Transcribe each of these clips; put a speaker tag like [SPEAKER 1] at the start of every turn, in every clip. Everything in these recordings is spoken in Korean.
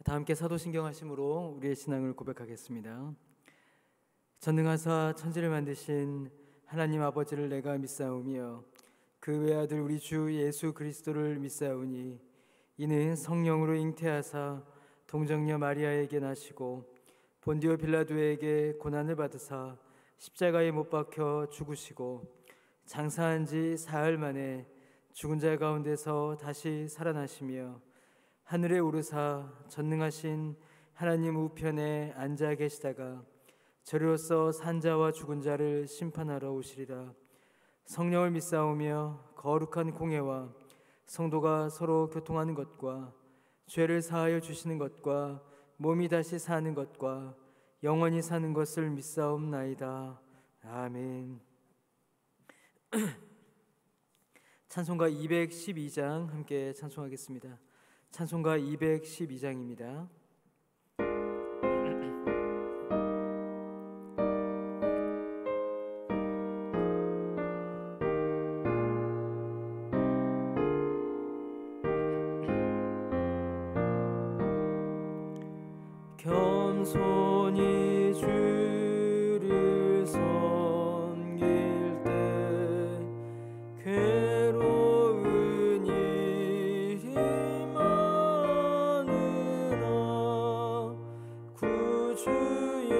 [SPEAKER 1] 다 함께 사도신경 하심으로 우리의 신앙을 고백하겠습니다. 전능하사 천지를 만드신 하나님 아버지를 내가 믿사오며 그 외아들 우리 주 예수 그리스도를 믿사오니 이는 성령으로 잉태하사 동정녀 마리아에게 나시고 본디오 빌라도에게 고난을 받으사 십자가에 못 박혀 죽으시고 장사한 지 사흘 만에 죽은 자 가운데서 다시 살아나시며 하늘에 오르사 전능하신 하나님 우편에 앉아 계시다가 저리로서 산자와 죽은 자를 심판하러 오시리라. 성령을 믿사오며 거룩한 공예와 성도가 서로 교통하는 것과 죄를 사하여 주시는 것과 몸이 다시 사는 것과 영원히 사는 것을 믿사옵나이다. 아멘. 찬송가 212장 함께 찬송하겠습니다. 찬송가 212장입니다. 겸손히 주를 섬길 때 괴로운 일이 많으나 구주여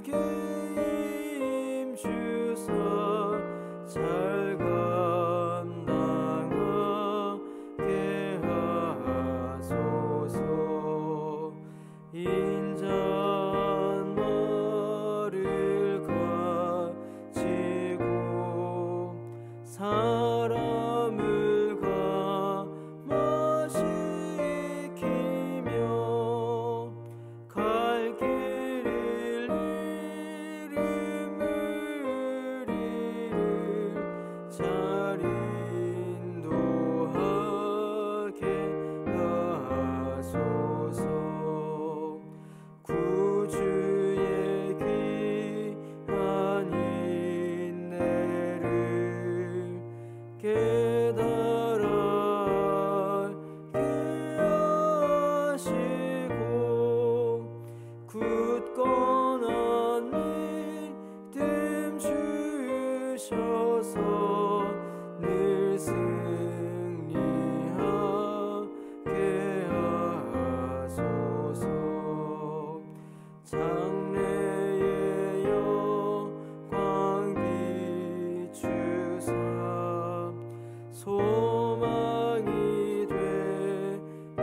[SPEAKER 1] 내게 힘주사 잘 감당하게 하소서. 인자한 말을 가지고 사람을 감화시키며 갈 길을 이름을 이를 잘 인도하게 하소서. 구주의 귀한 인내를 깨달아 알게 하시고 굳건한 믿음 주셔서 늘 승리하게 하소서. 장래의 영광 비추사 소망이 되게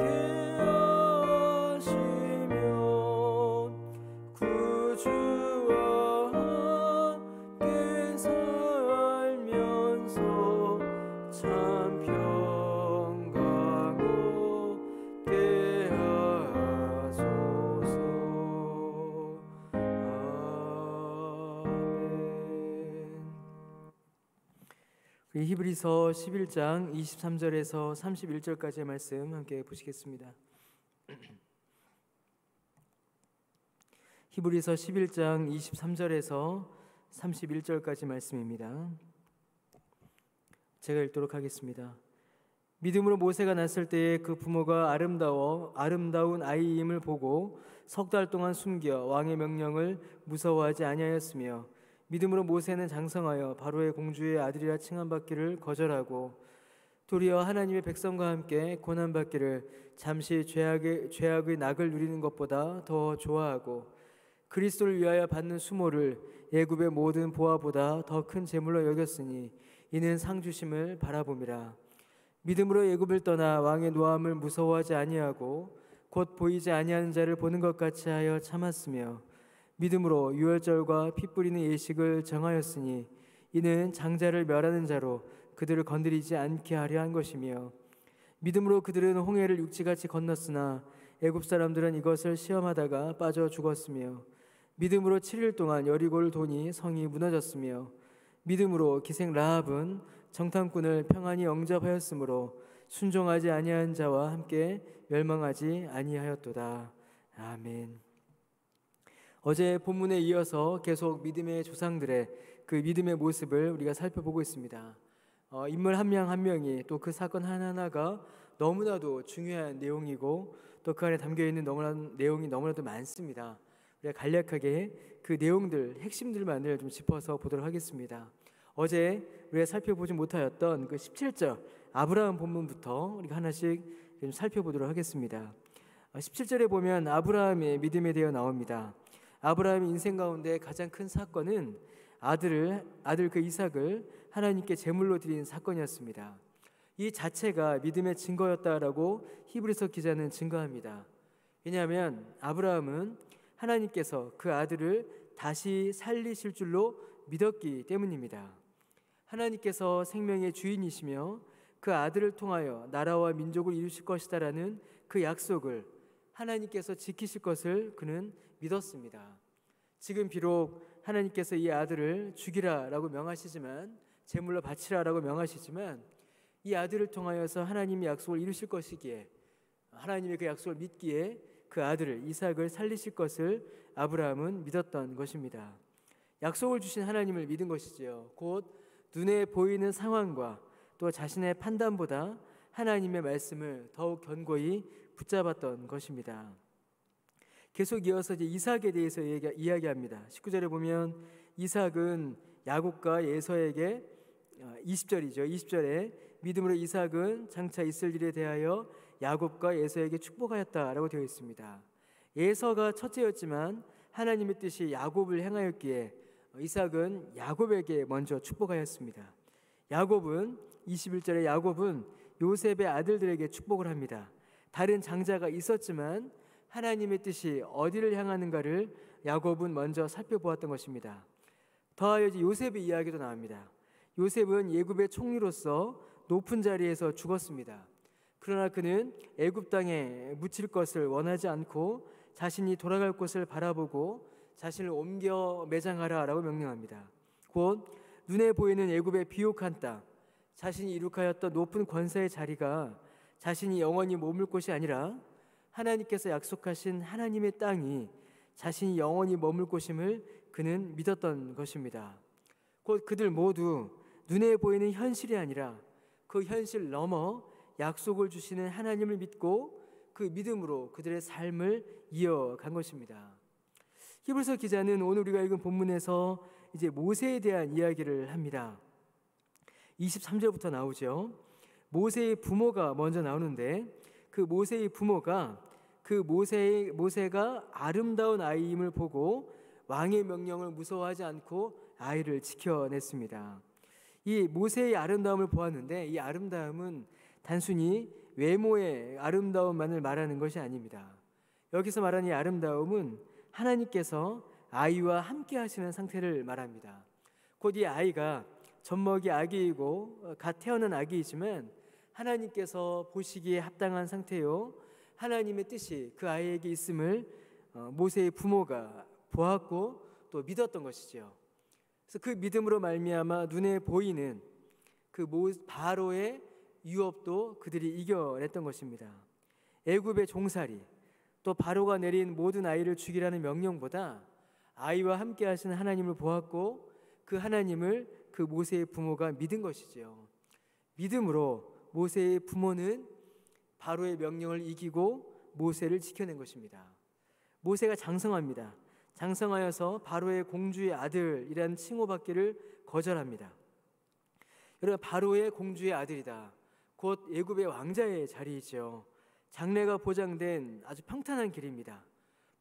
[SPEAKER 1] 하시며 구주와 함께 살면서 참 평강 얻게 하소서. 히브리서 11장 23절에서 31절까지의 말씀 함께 보시겠습니다. 히브리서 11장 23절에서 31절까지 말씀입니다. 제가 읽도록 하겠습니다. 믿음으로 모세가 났을 때에 그 부모가 아름다운 아이임을 보고 석 달 동안 숨겨 왕의 명령을 무서워하지 아니하였으며 믿음으로 모세는 장성하여 바로의 공주의 아들이라 칭함받기를 거절하고 도리어 하나님의 백성과 함께 고난받기를 잠시 죄악의 낙을 누리는 것보다 더 좋아하고 그리스도를 위하여 받는 수모를 애굽의 모든 보화보다 더 큰 재물로 여겼으니 이는 상 주심을 바라봄이라. 믿음으로 애굽을 떠나 왕의 노함을 무서워하지 아니하고 곧 보이지 아니하는 자를 보는 것 같이 하여 참았으며 믿음으로 유월절과 피 뿌리는 예식을 정하였으니 이는 장자를 멸하는 자로 그들을 건드리지 않게 하려 한 것이며 믿음으로 그들은 홍해를 육지같이 건넜으나 애굽 사람들은 이것을 시험하다가 빠져 죽었으며 믿음으로 7일 동안 여리고를 도니 성이 무너졌으며 믿음으로 기생 라합은 정탐꾼을 평안히 영접하였으므로 순종하지 아니한 자와 함께 멸망하지 아니하였도다. 아멘. 어제 본문에 이어서 계속 믿음의 조상들의 그 믿음의 모습을 우리가 살펴보고 있습니다. 인물 한 명 한 명이 또 그 사건 하나하나가 너무나도 중요한 내용이고 또 그 안에 담겨 있는 내용이 너무나도 많습니다. 우리가 간략하게 그 내용들, 핵심들만을 좀 짚어서 보도록 하겠습니다. 어제 우리가 살펴보지 못하였던 그 17절 아브라함 본문부터 우리가 하나씩 좀 살펴보도록 하겠습니다. 17절에 보면 아브라함의 믿음에 대해 나옵니다. 아브라함의 인생 가운데 가장 큰 사건은 아들 그 이삭을 하나님께 제물로 드린 사건이었습니다. 이 자체가 믿음의 증거였다라고 히브리서 기자는 증거합니다. 왜냐하면 아브라함은 하나님께서 그 아들을 다시 살리실 줄로 믿었기 때문입니다. 하나님께서 생명의 주인이시며 그 아들을 통하여 나라와 민족을 이루실 것이다라는 그 약속을 하나님께서 지키실 것을 그는 믿었습니다. 지금 비록 하나님께서 이 아들을 죽이라라고 명하시지만, 제물로 바치라라고 명하시지만, 이 아들을 통하여서 하나님의 약속을 이루실 것이기에, 하나님의 그 약속을 믿기에 그 아들을 이삭을 살리실 것을 아브라함은 믿었던 것입니다. 약속을 주신 하나님을 믿은 것이지요. 곧 눈에 보이는 상황과 또 자신의 판단보다 하나님의 말씀을 더욱 견고히 붙잡았던 것입니다. 계속 이어서 이제 이삭에 대해서 이야기합니다. 19절에 보면 이삭은 야곱과 에서에게 20절이죠. 20절에 믿음으로 이삭은 장차 있을 일에 대하여 야곱과 에서에게 축복하였다라고 되어 있습니다. 에서가 첫째였지만 하나님의 뜻이 야곱을 행하였기에 이삭은 야곱에게 먼저 축복하였습니다. 야곱은 21절에 야곱은 요셉의 아들들에게 축복을 합니다. 다른 장자가 있었지만 하나님의 뜻이 어디를 향하는가를 야곱은 먼저 살펴보았던 것입니다. 더하여 이제 요셉의 이야기도 나옵니다. 요셉은 애굽의 총리로서 높은 자리에서 죽었습니다. 그러나 그는 애굽 땅에 묻힐 것을 원하지 않고 자신이 돌아갈 곳을 바라보고 자신을 옮겨 매장하라라고 명령합니다. 곧 눈에 보이는 애굽의 비옥한 땅, 자신이 이룩하였던 높은 권세의 자리가 자신이 영원히 머물 곳이 아니라 하나님께서 약속하신 하나님의 땅이 자신이 영원히 머물 곳임을 그는 믿었던 것입니다. 곧 그들 모두 눈에 보이는 현실이 아니라 그 현실 넘어 약속을 주시는 하나님을 믿고 그 믿음으로 그들의 삶을 이어간 것입니다. 히브리서 기자는 오늘 우리가 읽은 본문에서 이제 모세에 대한 이야기를 합니다. 23절부터 나오죠. 모세의 부모가 먼저 나오는데, 그 모세의 부모가 모세가 아름다운 아이임을 보고 왕의 명령을 무서워하지 않고 아이를 지켜냈습니다. 이 모세의 아름다움을 보았는데, 이 아름다움은 단순히 외모의 아름다움만을 말하는 것이 아닙니다. 여기서 말하는 이 아름다움은 하나님께서 아이와 함께 하시는 상태를 말합니다. 곧 이 아이가 젖먹이 아기이고 갓 태어난 아기이지만 하나님께서 보시기에 합당한 상태요, 하나님의 뜻이 그 아이에게 있음을 모세의 부모가 보았고 또 믿었던 것이죠. 그래서 그 믿음으로 말미암아 눈에 보이는 그 바로의 유업도 그들이 이겨냈던 것입니다. 애굽의 종살이, 또 바로가 내린 모든 아이를 죽이라는 명령보다 아이와 함께 하시는 하나님을 보았고 그 하나님을 그 모세의 부모가 믿은 것이지요. 믿음으로 모세의 부모는 바로의 명령을 이기고 모세를 지켜낸 것입니다. 모세가 장성합니다. 장성하여서 바로의 공주의 아들이라는 칭호받기를 거절합니다. 여러분, 바로의 공주의 아들이다. 곧 애굽의 왕자의 자리이죠. 장래가 보장된 아주 평탄한 길입니다.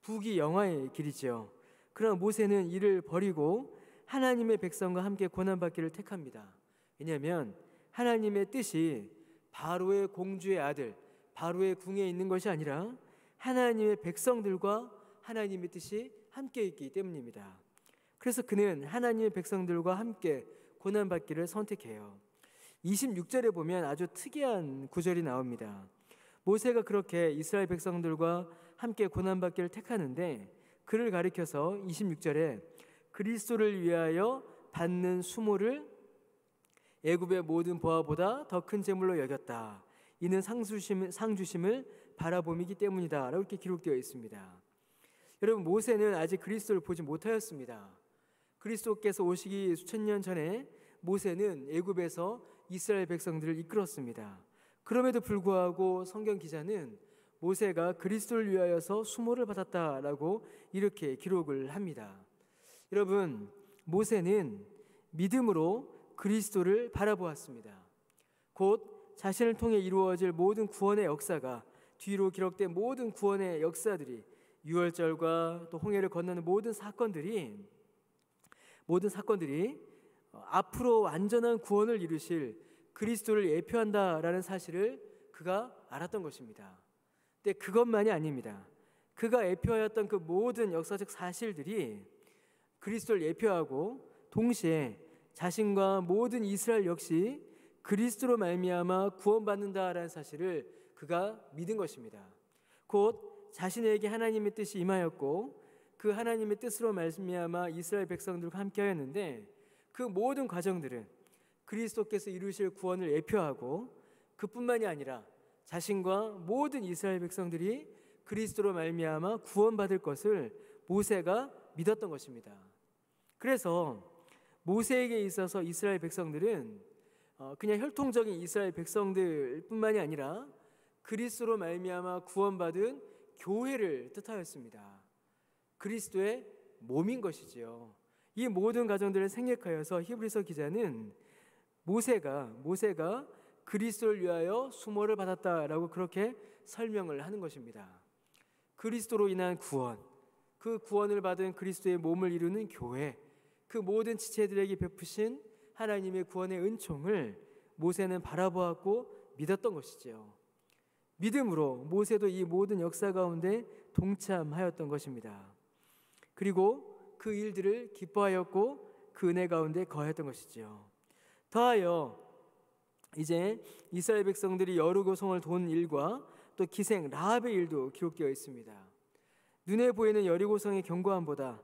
[SPEAKER 1] 부귀영화의 길이죠. 그러나 모세는 이를 버리고 하나님의 백성과 함께 고난받기를 택합니다. 왜냐하면 하나님의 뜻이 바로의 공주의 아들, 바로의 궁에 있는 것이 아니라 하나님의 백성들과 하나님의 뜻이 함께 있기 때문입니다. 그래서 그는 하나님의 백성들과 함께 고난받기를 선택해요. 26절에 보면 아주 특이한 구절이 나옵니다. 모세가 그렇게 이스라엘 백성들과 함께 고난받기를 택하는데, 그를 가리켜서 26절에 그리스도를 위하여 받는 수모를 애굽의 모든 보화보다 더 큰 재물로 여겼다. 이는 상 주심을 바라봄이기 때문이다 라고 이렇게 기록되어 있습니다. 여러분, 모세는 아직 그리스도를 보지 못하였습니다. 그리스도께서 오시기 수천 년 전에 모세는 애굽에서 이스라엘 백성들을 이끌었습니다. 그럼에도 불구하고 성경 기자는 모세가 그리스도를 위하여서 수모를 받았다라고 이렇게 기록을 합니다. 여러분, 모세는 믿음으로 그리스도를 바라보았습니다. 곧 자신을 통해 이루어질 모든 구원의 역사가, 뒤로 기록된 모든 구원의 역사들이, 유월절과 또 홍해를 건너는 모든 사건들이 앞으로 완전한 구원을 이루실 그리스도를 예표한다라는 사실을 그가 알았던 것입니다. 근데 그것만이 아닙니다. 그가 예표하였던 그 모든 역사적 사실들이 그리스도를 예표하고 동시에 자신과 모든 이스라엘 역시 그리스도로 말미암아 구원받는다라는 사실을 그가 믿은 것입니다. 곧 자신에게 하나님의 뜻이 임하였고 그 하나님의 뜻으로 말미암아 이스라엘 백성들과 함께하였는데 그 모든 과정들은 그리스도께서 이루실 구원을 예표하고 그뿐만이 아니라 자신과 모든 이스라엘 백성들이 그리스도로 말미암아 구원받을 것을 모세가 믿었던 것입니다. 그래서 모세에게 있어서 이스라엘 백성들은 그냥 혈통적인 이스라엘 백성들뿐만이 아니라 그리스도로 말미암아 구원받은 교회를 뜻하였습니다. 그리스도의 몸인 것이지요. 이 모든 과정들을 생략하여서 히브리서 기자는 모세가 그리스도를 위하여 수모를 받았다라고 그렇게 설명을 하는 것입니다. 그리스도로 인한 구원, 그 구원을 받은 그리스도의 몸을 이루는 교회, 그 모든 지체들에게 베푸신 하나님의 구원의 은총을 모세는 바라보았고 믿었던 것이지요. 믿음으로 모세도 이 모든 역사 가운데 동참하였던 것입니다. 그리고 그 일들을 기뻐하였고 그 은혜 가운데 거하였던 것이지요. 더하여 이제 이스라엘 백성들이 여리고 성을 돈 일과 또 기생 라합의 일도 기록되어 있습니다. 눈에 보이는 여리고 성의 견고함보다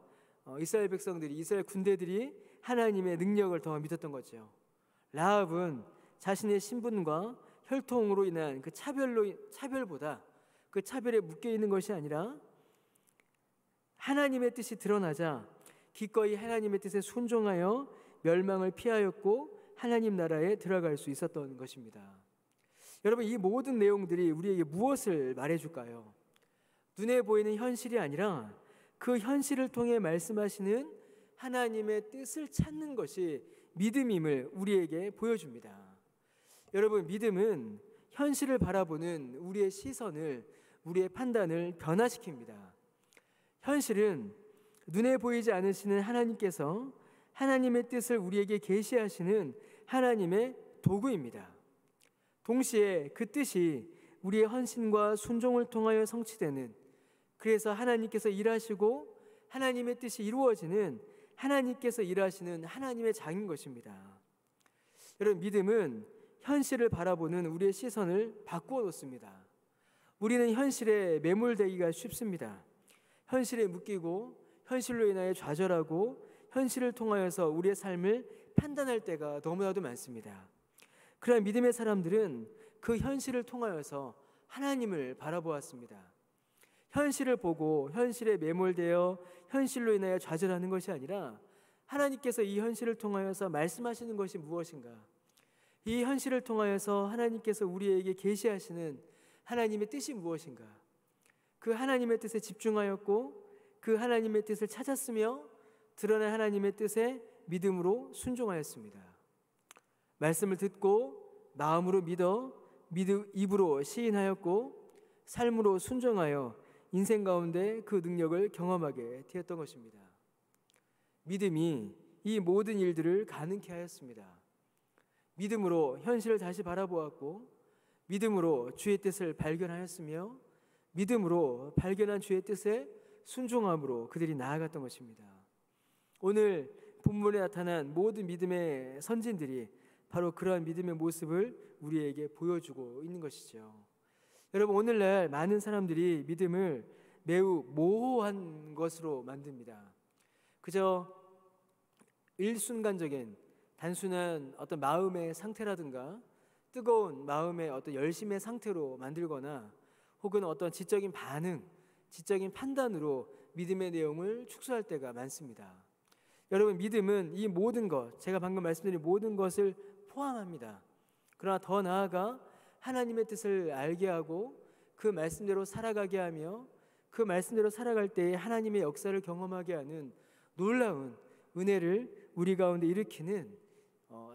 [SPEAKER 1] 이스라엘 백성들이, 이스라엘 군대들이 하나님의 능력을 더 믿었던 거죠. 라합은 자신의 신분과 혈통으로 인한 그 차별보다 그 차별에 묶여 있는 것이 아니라 하나님의 뜻이 드러나자 기꺼이 하나님의 뜻에 순종하여 멸망을 피하였고 하나님 나라에 들어갈 수 있었던 것입니다. 여러분, 이 모든 내용들이 우리에게 무엇을 말해줄까요? 눈에 보이는 현실이 아니라 그 현실을 통해 말씀하시는 하나님의 뜻을 찾는 것이 믿음임을 우리에게 보여줍니다. 여러분, 믿음은 현실을 바라보는 우리의 시선을, 우리의 판단을 변화시킵니다. 현실은 눈에 보이지 않으시는 하나님께서 하나님의 뜻을 우리에게 계시하시는 하나님의 도구입니다. 동시에 그 뜻이 우리의 헌신과 순종을 통하여 성취되는, 그래서 하나님께서 일하시고 하나님의 뜻이 이루어지는, 하나님께서 일하시는 하나님의 장인 것입니다. 여러분, 믿음은 현실을 바라보는 우리의 시선을 바꾸어 놓습니다. 우리는 현실에 매몰되기가 쉽습니다. 현실에 묶이고 현실로 인하여 좌절하고 현실을 통하여서 우리의 삶을 판단할 때가 너무나도 많습니다. 그러나 믿음의 사람들은 그 현실을 통하여서 하나님을 바라보았습니다. 현실을 보고 현실에 매몰되어 현실로 인하여 좌절하는 것이 아니라 하나님께서 이 현실을 통하여서 말씀하시는 것이 무엇인가, 이 현실을 통하여서 하나님께서 우리에게 계시하시는 하나님의 뜻이 무엇인가, 그 하나님의 뜻에 집중하였고 그 하나님의 뜻을 찾았으며 드러난 하나님의 뜻에 믿음으로 순종하였습니다. 말씀을 듣고 마음으로 믿어 입으로 시인하였고 삶으로 순종하여 인생 가운데 그 능력을 경험하게 되었던 것입니다. 믿음이 이 모든 일들을 가능케 하였습니다. 믿음으로 현실을 다시 바라보았고 믿음으로 주의 뜻을 발견하였으며 믿음으로 발견한 주의 뜻에 순종함으로 그들이 나아갔던 것입니다. 오늘 본문에 나타난 모든 믿음의 선진들이 바로 그러한 믿음의 모습을 우리에게 보여주고 있는 것이죠. 여러분, 오늘날 많은 사람들이 믿음을 매우 모호한 것으로 만듭니다. 그저 일순간적인 단순한 어떤 마음의 상태라든가 뜨거운 마음의 어떤 열심의 상태로 만들거나 혹은 어떤 지적인 반응, 지적인 판단으로 믿음의 내용을 축소할 때가 많습니다. 여러분, 믿음은 이 모든 것, 제가 방금 말씀드린 모든 것을 포함합니다. 그러나 더 나아가 하나님의 뜻을 알게 하고 그 말씀대로 살아가게 하며 그 말씀대로 살아갈 때에 하나님의 역사를 경험하게 하는 놀라운 은혜를 우리 가운데 일으키는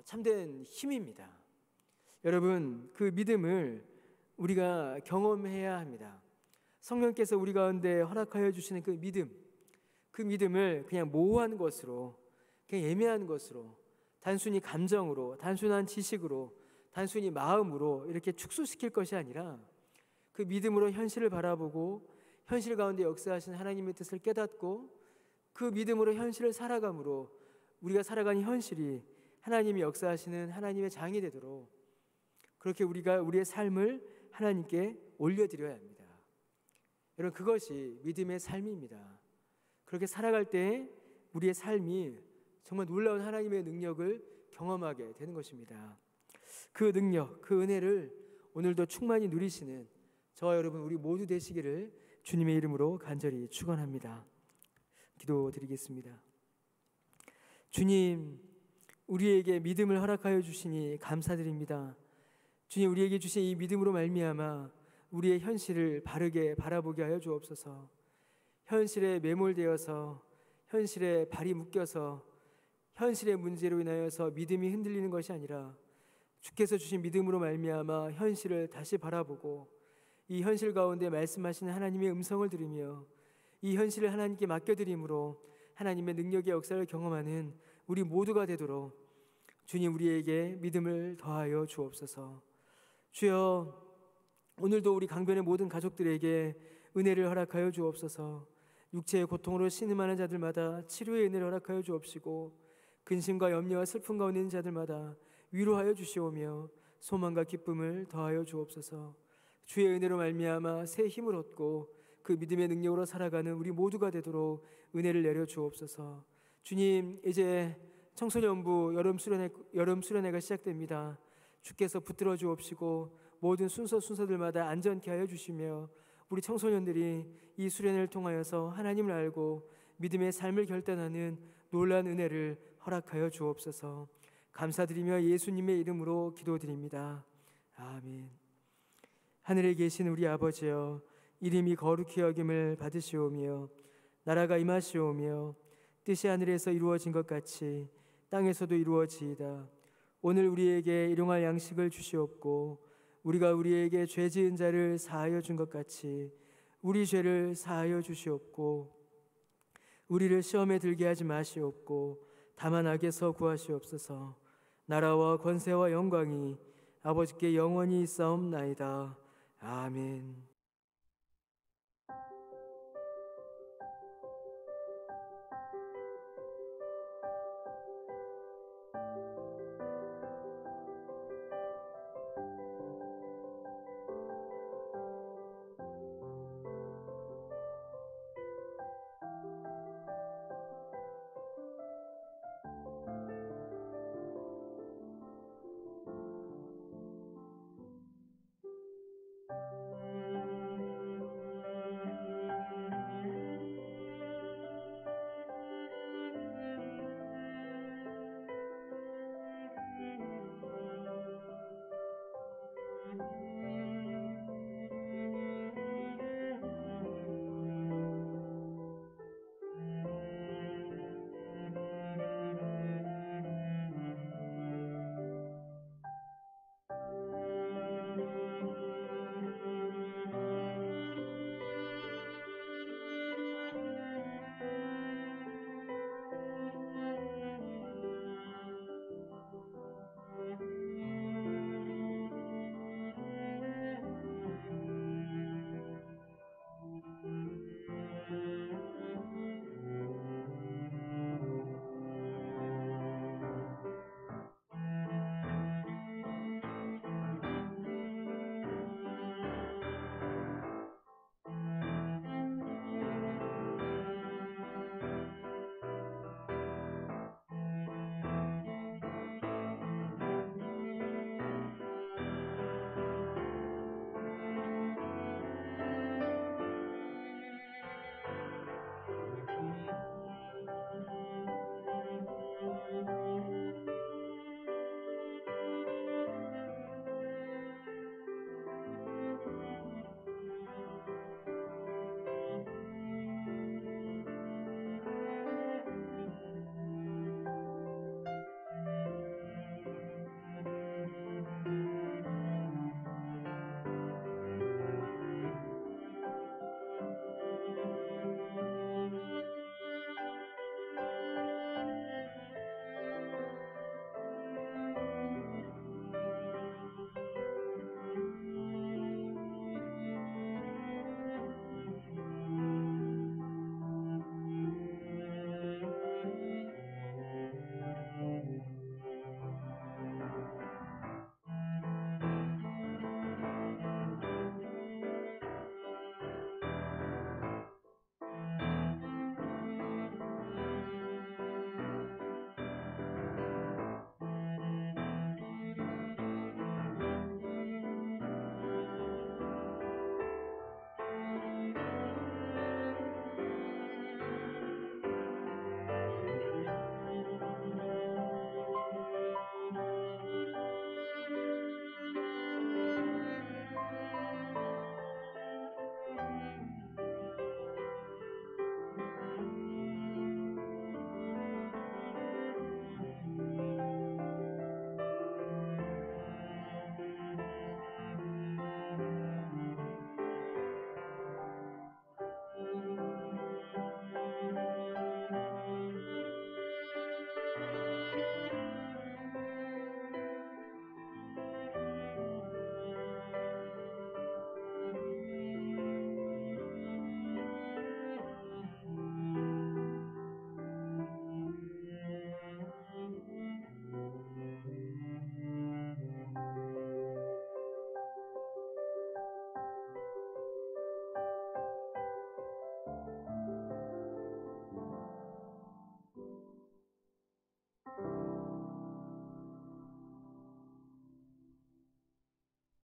[SPEAKER 1] 참된 힘입니다. 여러분, 그 믿음을 우리가 경험해야 합니다. 성령께서 우리 가운데 허락하여 주시는 그 믿음을 그냥 모호한 것으로, 그냥 애매한 것으로, 단순히 감정으로, 단순한 지식으로, 단순히 마음으로 이렇게 축소시킬 것이 아니라 그 믿음으로 현실을 바라보고 현실 가운데 역사하신 하나님의 뜻을 깨닫고 그 믿음으로 현실을 살아감으로 우리가 살아가는 현실이 하나님이 역사하시는 하나님의 장이 되도록 그렇게 우리가 우리의 삶을 하나님께 올려드려야 합니다. 여러분, 그것이 믿음의 삶입니다. 그렇게 살아갈 때 우리의 삶이 정말 놀라운 하나님의 능력을 경험하게 되는 것입니다. 그 능력, 그 은혜를 오늘도 충만히 누리시는 저와 여러분 우리 모두 되시기를 주님의 이름으로 간절히 축원합니다. 기도드리겠습니다. 주님, 우리에게 믿음을 허락하여 주시니 감사드립니다. 주님, 우리에게 주신 이 믿음으로 말미암아 우리의 현실을 바르게 바라보게 하여 주옵소서. 현실에 매몰되어서 현실에 발이 묶여서 현실의 문제로 인하여서 믿음이 흔들리는 것이 아니라 주께서 주신 믿음으로 말미암아 현실을 다시 바라보고 이 현실 가운데 말씀하시는 하나님의 음성을 들으며 이 현실을 하나님께 맡겨드림으로 하나님의 능력의 역사를 경험하는 우리 모두가 되도록 주님, 우리에게 믿음을 더하여 주옵소서. 주여, 오늘도 우리 강변의 모든 가족들에게 은혜를 허락하여 주옵소서. 육체의 고통으로 신음하는 자들마다 치료의 은혜를 허락하여 주옵시고 근심과 염려와 슬픔 가운데 있는 자들마다 위로하여 주시오며 소망과 기쁨을 더하여 주옵소서. 주의 은혜로 말미암아 새 힘을 얻고 그 믿음의 능력으로 살아가는 우리 모두가 되도록 은혜를 내려 주옵소서. 주님, 이제 청소년부 여름 수련회가 시작됩니다. 주께서 붙들어 주옵시고 모든 순서들마다 안전케 하여 주시며 우리 청소년들이 이 수련회를 통하여서 하나님을 알고 믿음의 삶을 결단하는 놀라운 은혜를 허락하여 주옵소서. 감사드리며 예수님의 이름으로 기도드립니다. 아멘. 하늘에 계신 우리 아버지여, 이름이 거룩히 여김을 받으시오며 나라가 임하시오며 뜻이 하늘에서 이루어진 것 같이 땅에서도 이루어지이다. 오늘 우리에게 일용할 양식을 주시옵고 우리가 우리에게 죄 지은 자를 사하여 준 것 같이 우리 죄를 사하여 주시옵고 우리를 시험에 들게 하지 마시옵고 다만 악에서 구하시옵소서. 나라와 권세와 영광이 아버지께 영원히 있사옵나이다. 아멘.